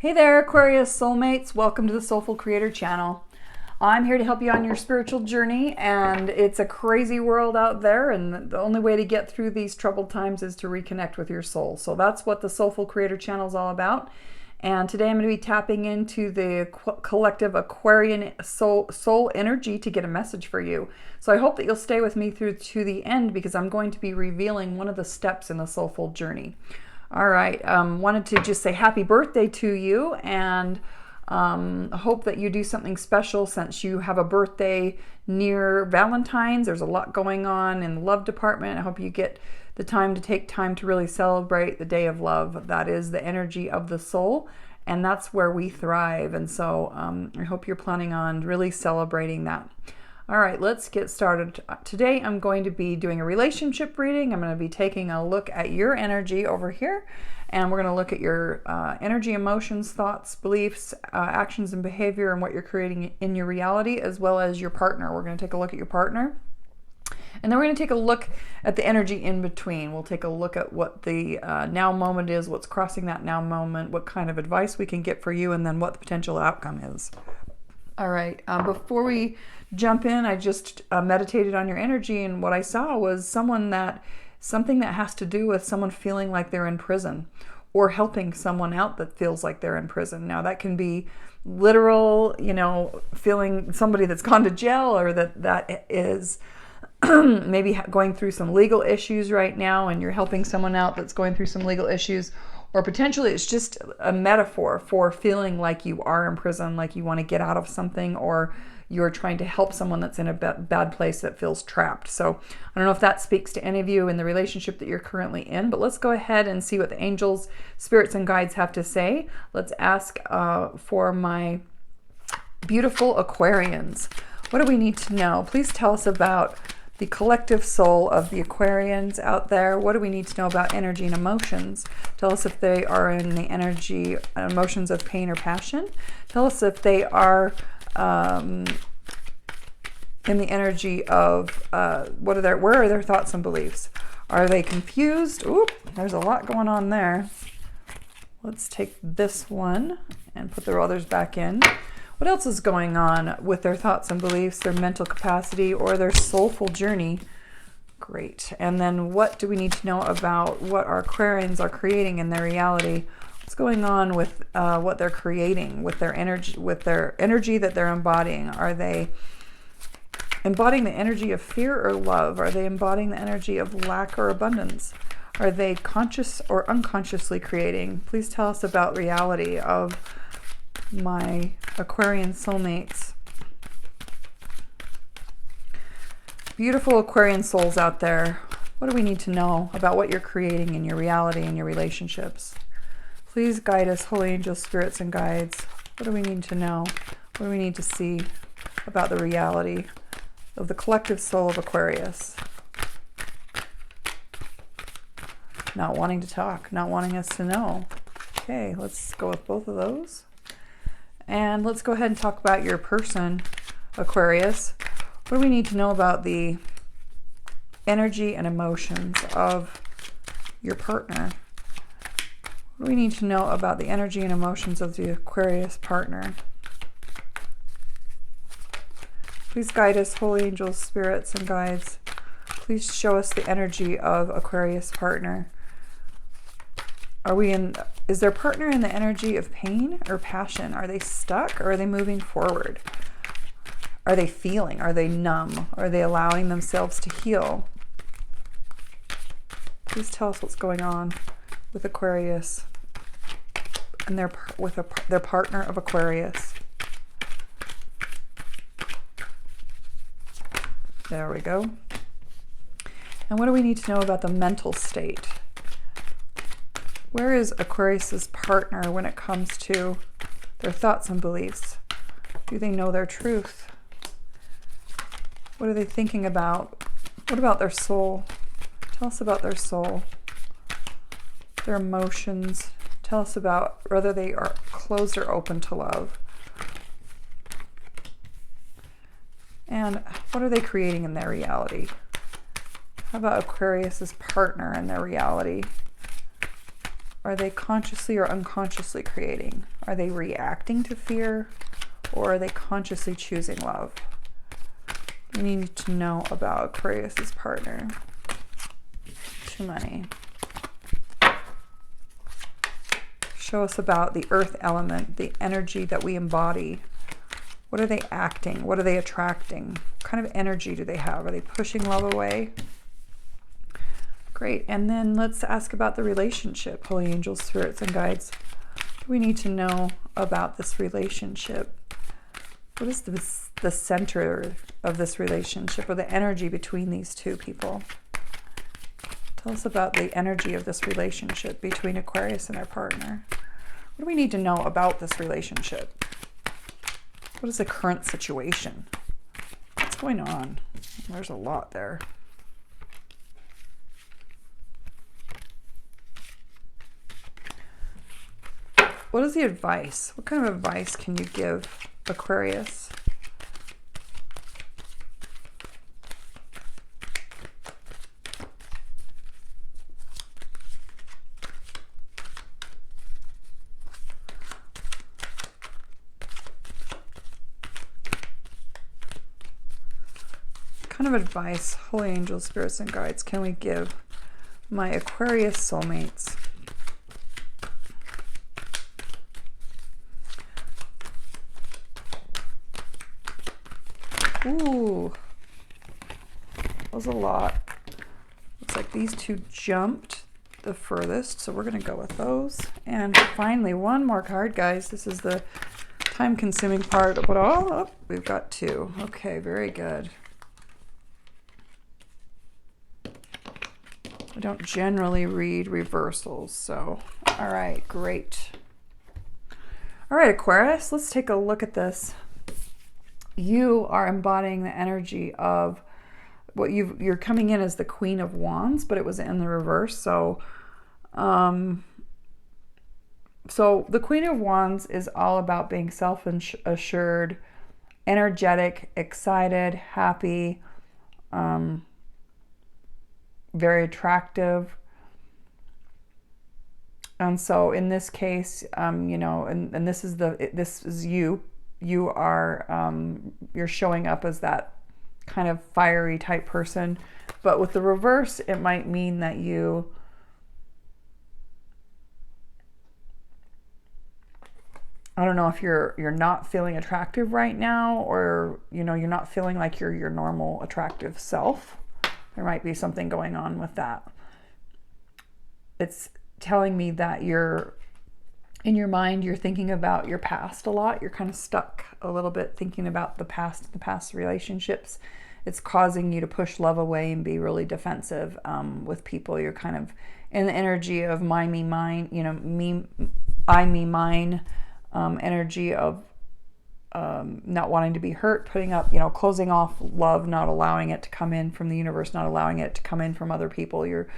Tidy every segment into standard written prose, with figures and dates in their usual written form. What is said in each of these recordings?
Hey there, Aquarius soulmates. Welcome to the Soulful Creator channel. I'm here to help you on your spiritual journey, and it's a crazy world out there, and the only way to get through these troubled times is to reconnect with your soul. So that's what the Soulful Creator channel is all about. And today I'm going to be tapping into the collective Aquarian soul energy to get a message for you. So I hope that you'll stay with me through to the end, because I'm going to be revealing one of the steps in the soulful journey. All right, wanted to just say happy birthday to you, and hope that you do something special since you have a birthday near Valentine's. There's a lot going on in the love department. I hope you get the time to take time to really celebrate the day of love. That is the energy of the soul, and that's where we thrive. And so I hope you're planning on really celebrating that. All right, let's get started. Today I'm going to be doing a relationship reading. I'm going to be taking a look at your energy over here, and we're going to look at your energy, emotions, thoughts, beliefs, actions, and behavior, and what you're creating in your reality, as well as your partner. We're going to take a look at your partner. And then we're going to take a look at the energy in between. We'll take a look at what the now moment is, what's crossing that now moment, what kind of advice we can get for you, and then what the potential outcome is. All right, before we jump in, I just meditated on your energy, and what I saw was something that has to do with someone feeling like they're in prison, or helping someone out that feels like they're in prison. Now that can be literal, feeling somebody that's gone to jail, or that is maybe going through some legal issues right now, and you're helping someone out that's going through some legal issues. Or potentially it's just a metaphor for feeling like you are in prison, like you want to get out of something, or you're trying to help someone that's in a bad place that feels trapped. So I don't know if that speaks to any of you in the relationship that you're currently in, but let's go ahead and see what the angels, spirits, and guides have to say. Let's ask for my beautiful Aquarians. What do we need to know? Please tell us about the collective soul of the Aquarians out there. What do we need to know about energy and emotions? Tell us if they are in the energy, emotions of pain or passion. Tell us if they are in the energy of where are their thoughts and beliefs? Are they confused? Oop, there's a lot going on there. Let's take this one and put the others back in. What else is going on with their thoughts and beliefs, their mental capacity, or their soulful journey? Great. And then what do we need to know about what our Aquarians are creating in their reality? What's going on with what they're creating, with their energy that they're embodying? Are they embodying the energy of fear or love? Are they embodying the energy of lack or abundance? Are they conscious or unconsciously creating? Please tell us about reality of my Aquarian soulmates. Beautiful Aquarian souls out there. What do we need to know about what you're creating in your reality and your relationships? Please guide us, holy angels, spirits, and guides. What do we need to know? What do we need to see about the reality of the collective soul of Aquarius? Not wanting to talk, not wanting us to know. Okay, let's go with both of those. And let's go ahead and talk about your person, Aquarius. What do we need to know about the energy and emotions of your partner? What do we need to know about the energy and emotions of the Aquarius partner? Please guide us, holy angels, spirits, and guides. Please show us the energy of Aquarius partner. Is their partner in the energy of pain or passion? Are they stuck, or are they moving forward? Are they feeling? Are they numb? Are they allowing themselves to heal? Please tell us what's going on with Aquarius and their partner of Aquarius. There we go. And what do we need to know about the mental state? Where is Aquarius's partner when it comes to their thoughts and beliefs? Do they know their truth? What are they thinking about? What about their soul? Tell us about their soul, their emotions. Tell us about whether they are closed or open to love. And what are they creating in their reality? How about Aquarius's partner and their reality? are they consciously or unconsciously creating? Are they reacting to fear, or are they consciously choosing love? We need to know about Aquarius's partner. Too many. Show us about the earth element, the energy that we embody. What are they acting? What are they attracting? What kind of energy do they have? Are they pushing love away? Great. And then let's ask about the relationship. Holy angels, spirits, and guides. What do we need to know about this relationship? What is the center of this relationship, or the energy between these two people? Tell us about the energy of this relationship between Aquarius and our partner. What do we need to know about this relationship? What is the current situation? What's going on? There's a lot there. What is the advice? What kind of advice can you give Aquarius? What kind of advice, holy angels, spirits, and guides, can we give my Aquarius soulmates? Ooh, that was a lot. Looks like these two jumped the furthest, so we're going to go with those. And finally, one more card, guys. This is the time-consuming part of it all. Oh, we've got two. Okay, very good. I don't generally read reversals, so all right, great. All right, Aquarius, let's take a look at this. You are embodying the energy of what you're coming in as the Queen of Wands, but it was in the reverse. So the Queen of Wands is all about being self-assured, energetic, excited, happy, very attractive. And so in this case, you know, and this is you. You are, you're showing up as that kind of fiery type person. But with the reverse, it might mean that I don't know if you're not feeling attractive right now, or, you know, you're not feeling like you're your normal attractive self. There might be something going on with that. It's telling me that in your mind, you're thinking about your past a lot. You're kind of stuck a little bit thinking about the past relationships. It's causing you to push love away and be really defensive with people. You're kind of in the energy of mine, me, mine, you know, me, I, me, mine, energy of not wanting to be hurt, putting up, you know, closing off love, not allowing it to come in from the universe, not allowing it to come in from other people. You're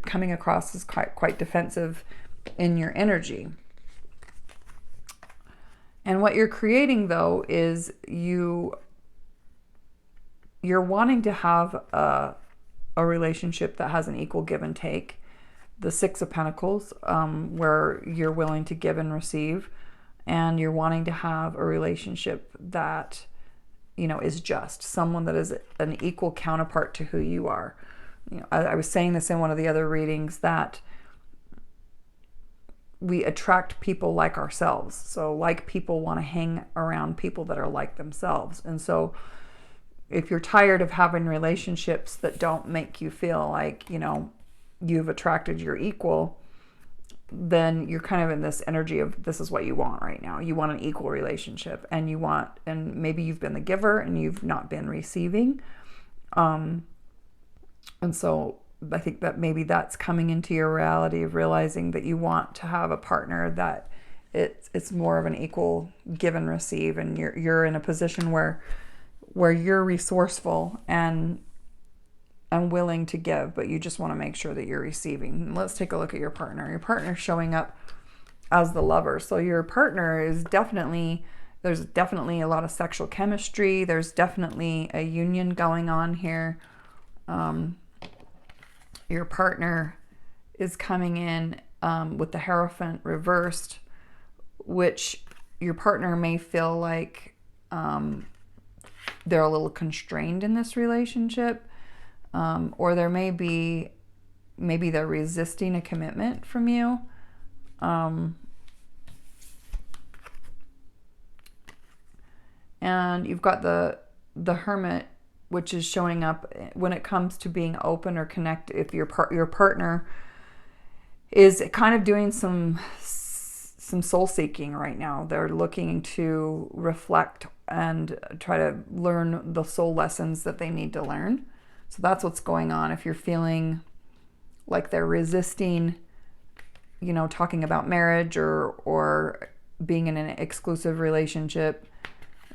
coming across as quite defensive in your energy. And what you're creating, though, is you're wanting to have a relationship that has an equal give and take. The Six of Pentacles, where you're willing to give and receive, and you're wanting to have a relationship that, you know, is just someone that is an equal counterpart to who you are. You know, I was saying this in one of the other readings, that we attract people like ourselves. So like people want to hang around people that are like themselves. And so if you're tired of having relationships that don't make you feel like, you know, you've attracted your equal, then you're kind of in this energy of this is what you want right now. You want an equal relationship, and and maybe you've been the giver and you've not been receiving. And so I think that maybe that's coming into your reality of realizing that you want to have a partner that it's more of an equal give and receive, and you're in a position where you're resourceful and willing to give, but you just want to make sure that you're receiving. Let's take a look at your partner. Your partner's showing up as the lover. So your partner is there's definitely a lot of sexual chemistry. There's definitely a union going on here. Your partner is coming in with the Hierophant reversed, which your partner may feel like they're a little constrained in this relationship, or there may be, maybe they're resisting a commitment from you. And you've got the Hermit, which is showing up when it comes to being open or connect. If your partner is kind of doing some soul seeking right now, they're looking to reflect and try to learn the soul lessons that they need to learn. So that's what's going on. If you're feeling like they're resisting, you know, talking about marriage or being in an exclusive relationship,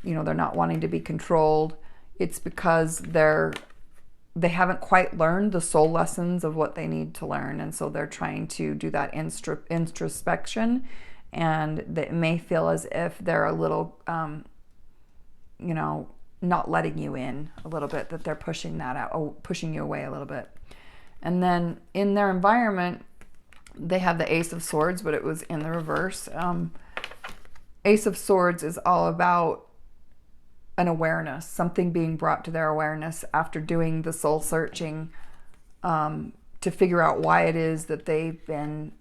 you know, they're not wanting to be controlled, it's because they haven't quite learned the soul lessons of what they need to learn. And so they're trying to do that introspection, and they may feel as if they're a little, you know, not letting you in a little bit, that they're pushing that out, pushing you away a little bit. And then in their environment, they have the Ace of Swords, but it was in the reverse. Ace of Swords is all about an awareness, something being brought to their awareness after doing the soul searching, to figure out why it is that they've been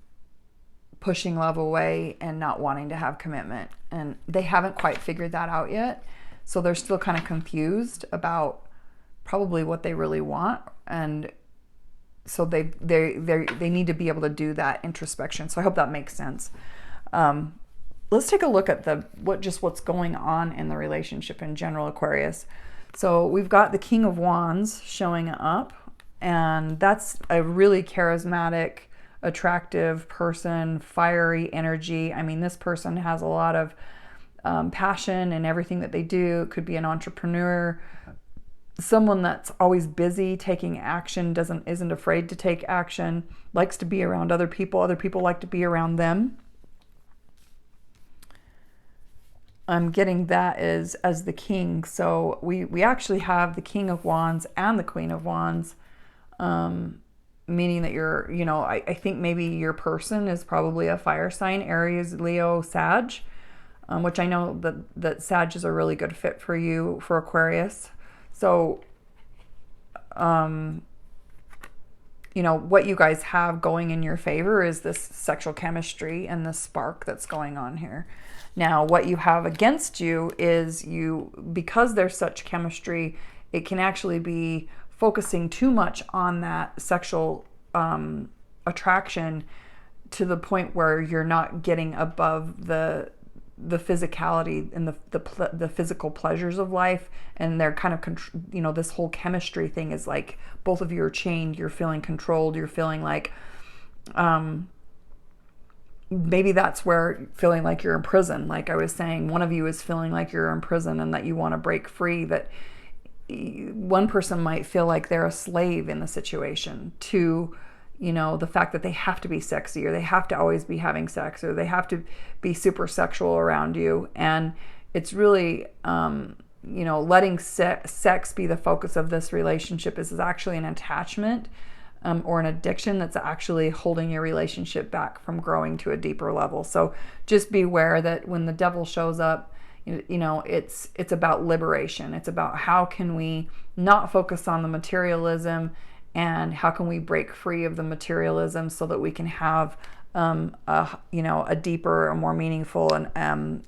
pushing love away and not wanting to have commitment. And they haven't quite figured that out yet. So they're still kind of confused about probably what they really want. And so they need to be able to do that introspection. So I hope that makes sense. Let's take a look at what's going on in the relationship in general, Aquarius. So we've got the King of Wands showing up, and that's a really charismatic, attractive person, fiery energy. I mean, this person has a lot of passion in everything that they do. It could be an entrepreneur, someone that's always busy taking action, isn't afraid to take action, likes to be around other people like to be around them. I'm getting that as the king. So we actually have the King of Wands and the Queen of Wands, meaning that you're, you know, I think maybe your person is probably a fire sign, Aries, Leo, Sag, which I know that Sag is a really good fit for you, for Aquarius. So, you know, what you guys have going in your favor is this sexual chemistry and the spark that's going on here. Now, what you have against you is because there's such chemistry, it can actually be focusing too much on that sexual attraction to the point where you're not getting above the physicality and the physical pleasures of life. And they're kind of, you know, this whole chemistry thing is like both of you are chained, you're feeling controlled, you're feeling like, maybe that's where feeling like you're in prison. Like I was saying, one of you is feeling like you're in prison and that you want to break free. That one person might feel like they're a slave in the situation to, you know, the fact that they have to be sexy, or they have to always be having sex, or they have to be super sexual around you. And it's really, you know, letting sex be the focus of this relationship is actually an attachment, or an addiction that's actually holding your relationship back from growing to a deeper level. So just beware that when the devil shows up, you know, it's about liberation. It's about how can we not focus on the materialism, and how can we break free of the materialism so that we can have, you know, a deeper, a more meaningful, and,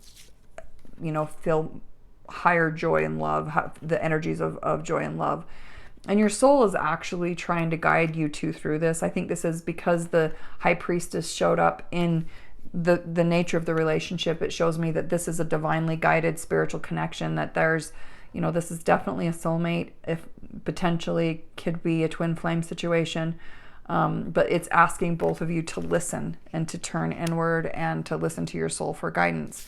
you know, feel higher joy and love, the energies of joy and love. And your soul is actually trying to guide you through this. I think this is because the High Priestess showed up in the nature of the relationship. It shows me that this is a divinely guided spiritual connection, that there's, you know, this is definitely a soulmate, if potentially could be a twin flame situation. But it's asking both of you to listen and to turn inward and to listen to your soul for guidance.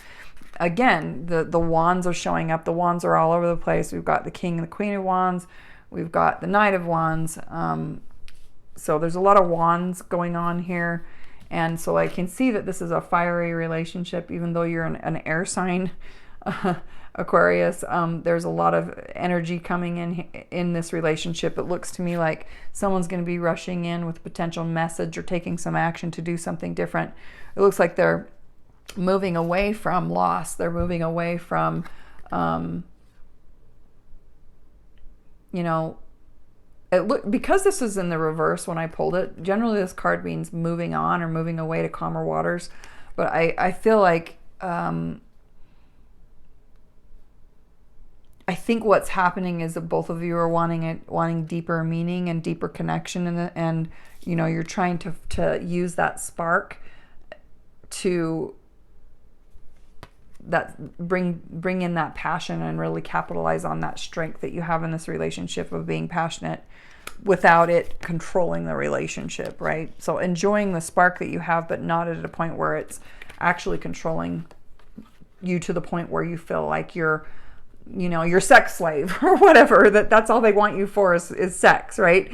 Again, the wands are showing up. The wands are all over the place. We've got the King and the Queen of Wands. We've got the Knight of Wands. So there's a lot of wands going on here. And so I can see that this is a fiery relationship, even though you're an air sign. Aquarius. There's a lot of energy coming in this relationship. It looks to me like someone's going to be rushing in with a potential message or taking some action to do something different. It looks like they're moving away from loss. They're moving away from, you know, because this is in the reverse when I pulled it. Generally, this card means moving on or moving away to calmer waters. But I feel like I think what's happening is that both of you are wanting deeper meaning and deeper connection, and you know, you're trying to use that spark to bring in that passion and really capitalize on that strength that you have in this relationship of being passionate without it controlling the relationship, right? So enjoying the spark that you have, but not at a point where it's actually controlling you to the point where you feel like you're, you know, your sex slave or whatever, that's all they want you for is sex, right?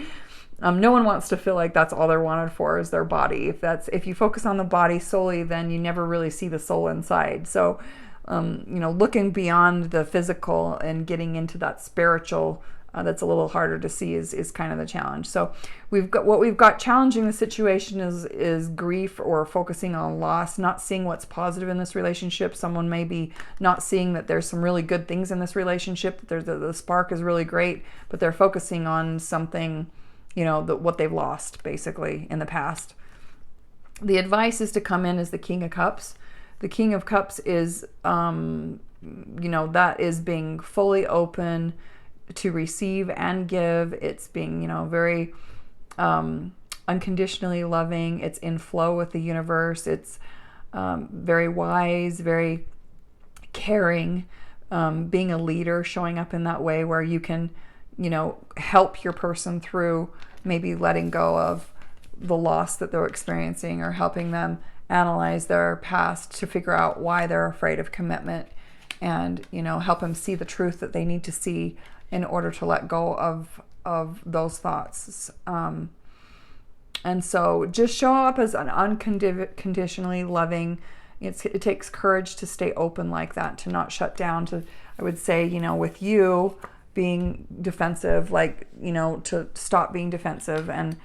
No one wants to feel like that's all they're wanted for is their body. If you focus on the body solely, then you never really see the soul inside. So, you know, looking beyond the physical and getting into that spiritual, that's a little harder to see is kind of the challenge. So we've got challenging the situation is grief or focusing on loss, not seeing what's positive in this relationship. Someone may be not seeing that there's some really good things in this relationship. The spark is really great, but they're focusing on something, you know, what they've lost basically in the past. The advice is to come in as the King of Cups. The King of Cups is, you know, that is being fully open to receive and give. It's being, you know, very unconditionally loving. It's in flow with the universe. It's very wise, very caring, being a leader, showing up in that way where you can, you know, help your person through maybe letting go of the loss that they're experiencing, or helping them analyze their past to figure out why they're afraid of commitment, and, you know, help them see the truth that they need to see in order to let go of those thoughts. And so just show up as an unconditionally loving. It takes courage to stay open like that, to not shut down, I would say, you know, with you being defensive, like, you know, to stop being defensive and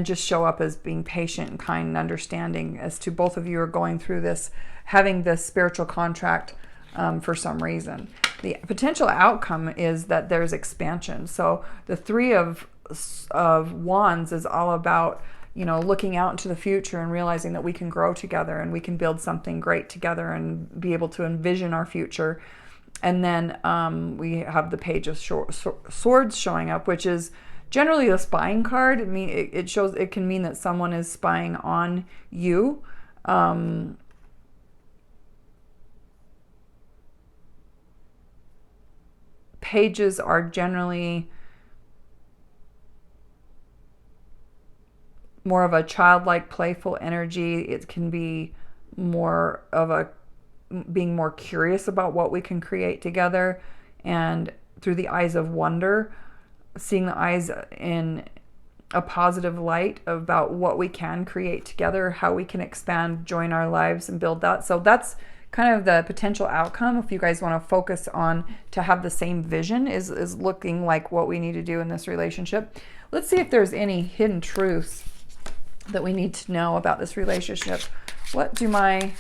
just show up as being patient and kind and understanding as to both of you are going through this, having this spiritual contract for some reason. The potential outcome is that there's expansion. So the Three of Wands is all about, you know, looking out into the future and realizing that we can grow together and we can build something great together and be able to envision our future. And then we have the Page of Swords showing up, which is generally a spying card. It can mean that someone is spying on you. Pages are generally more of a childlike, playful energy. It can be more of being more curious about what we can create together, and through the eyes of wonder, seeing the eyes in a positive light about what we can create together, how we can expand, join our lives, and build that. So that's kind of the potential outcome. If you guys want to focus on to have the same vision, is looking like what we need to do in this relationship. Let's see if there's any hidden truths that we need to know about this relationship. What do my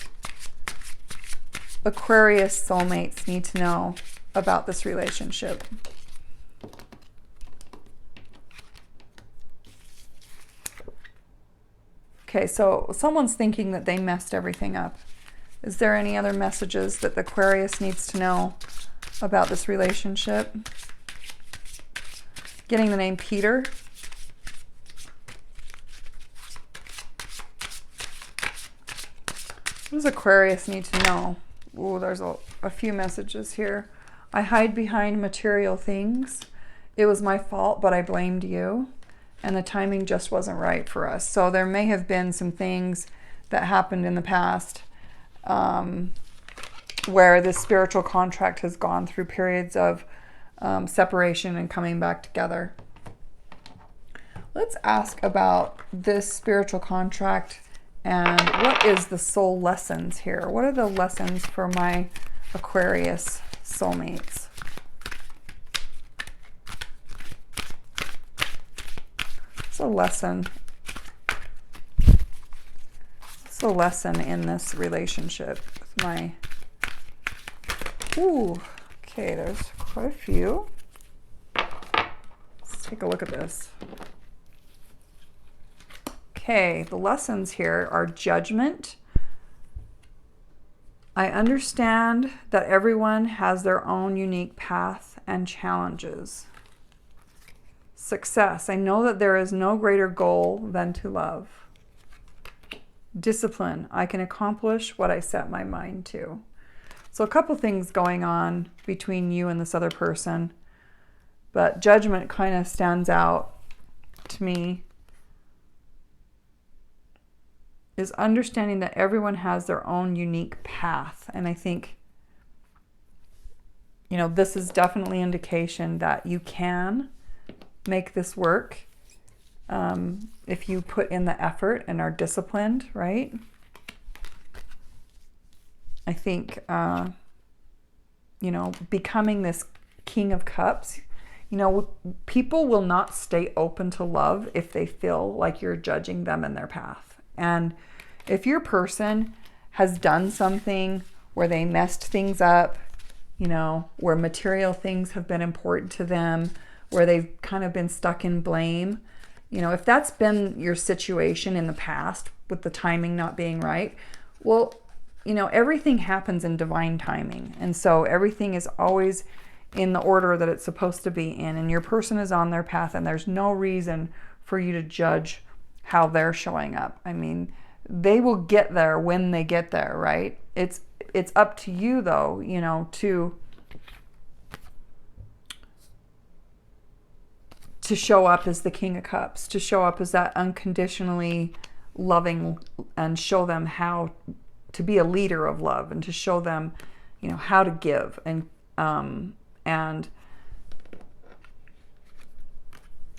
Aquarius soulmates need to know about this relationship? Okay, so someone's thinking that they messed everything up. Is there any other messages that the Aquarius needs to know about this relationship? Getting the name Peter. What does Aquarius need to know? Oh, there's a few messages here. I hide behind material things. It was my fault, but I blamed you. And the timing just wasn't right for us. So there may have been some things that happened in the past where this spiritual contract has gone through periods of separation and coming back together. Let's ask about this spiritual contract and what is the soul lessons here? What are the lessons for my Aquarius soulmates. It's a lesson. It's a lesson in this relationship with my... Ooh, okay, there's quite a few. Let's take a look at this. Okay, the lessons here are judgment. I understand that everyone has their own unique path and challenges. Success. I know that there is no greater goal than to love. Discipline. I can accomplish what I set my mind to. So a couple things going on between you and this other person, but judgment kind of stands out to me. Is understanding that everyone has their own unique path. And I think, you know, this is definitely indication that you can make this work if you put in the effort and are disciplined, right? I think, you know, becoming this King of Cups, you know, people will not stay open to love if they feel like you're judging them in their path. And if your person has done something where they messed things up, you know, where material things have been important to them, where they've kind of been stuck in blame, you know, if that's been your situation in the past with the timing not being right, well, you know, everything happens in divine timing. And so everything is always in the order that it's supposed to be in. And your person is on their path, and there's no reason for you to judge how they're showing up. I mean, they will get there when they get there, right? It's up to you, though, you know, to show up as the King of Cups, to show up as that unconditionally loving, and show them how to be a leader of love, and to show them, you know, how to give, and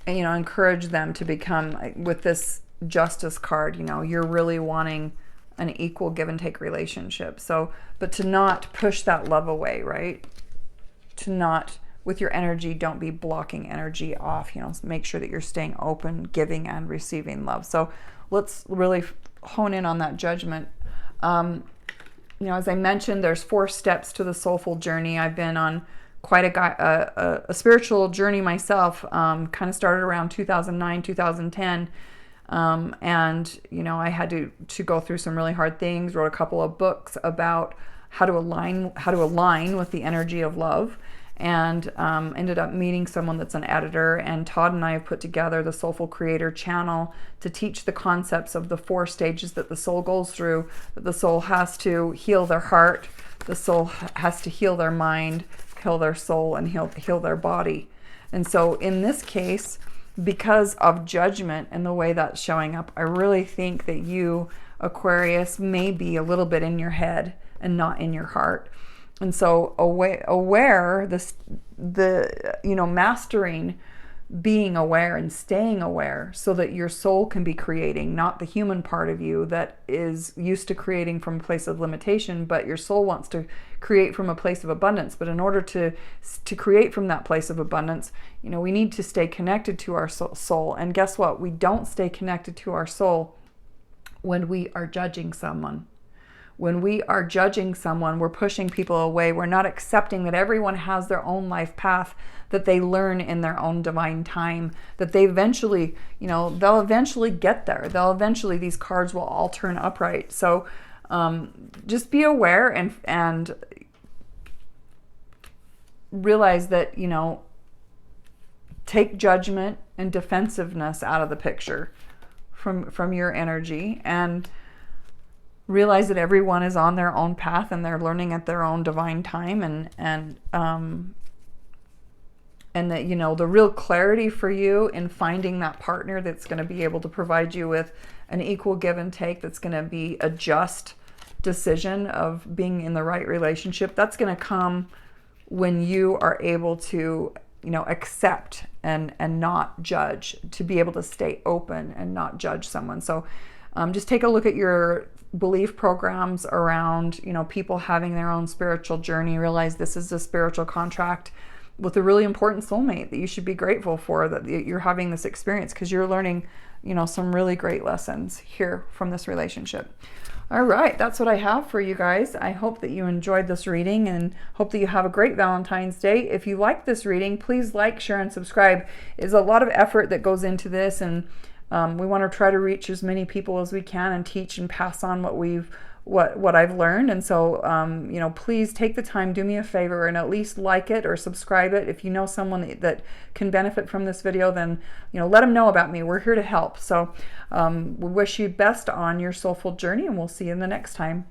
you know, encourage them to become, with this Justice card, you know, you're really wanting an equal give and take relationship. So, but to not push that love away, right? To not, with your energy, don't be blocking energy off, you know, make sure that you're staying open, giving and receiving love. So let's really hone in on that judgment. You know, as I mentioned, there's 4 steps to the soulful journey. I've been on quite a spiritual journey myself, kind of started around 2009, 2010. And, you know, I had to go through some really hard things, wrote a couple of books about how to align with the energy of love, and ended up meeting someone that's an editor. And Todd and I have put together the Soulful Creator channel to teach the concepts of the 4 stages that the soul goes through, that the soul has to heal their heart, the soul has to heal their mind, heal their soul, and heal their body. And so in this case, because of judgment and the way that's showing up, I really think that you, Aquarius, may be a little bit in your head and not in your heart. And so aware you know, mastering being aware and staying aware so that your soul can be creating, not the human part of you that is used to creating from a place of limitation, but your soul wants to create from a place of abundance. But in order to create from that place of abundance, you know, we need to stay connected to our soul. And guess what? We don't stay connected to our soul when we are judging someone. When we are judging someone, we're pushing people away. We're not accepting that everyone has their own life path, that they learn in their own divine time, that they eventually, you know, they'll eventually get there. These cards will all turn upright. So just be aware and realize that, you know, take judgment and defensiveness out of the picture from your energy, and realize that everyone is on their own path and they're learning at their own divine time, and that, you know, the real clarity for you in finding that partner that's going to be able to provide you with an equal give and take, that's going to be a just decision of being in the right relationship, that's going to come when you are able to, you know, accept and not judge, to be able to stay open and not judge someone. So just take a look at belief programs around, you know, people having their own spiritual journey, realize this is a spiritual contract with a really important soulmate that you should be grateful for, that you're having this experience, because you're learning, you know, some really great lessons here from this relationship. All right, that's what I have for you guys. I hope that you enjoyed this reading and hope that you have a great Valentine's Day. If you like this reading, please like, share, and subscribe. There's a lot of effort that goes into this, and we want to try to reach as many people as we can and teach and pass on what I've learned. And so, you know, please take the time, do me a favor, and at least like it or subscribe it. If you know someone that can benefit from this video, then, you know, let them know about me. We're here to help. So we wish you best on your soulful journey, and we'll see you in the next time.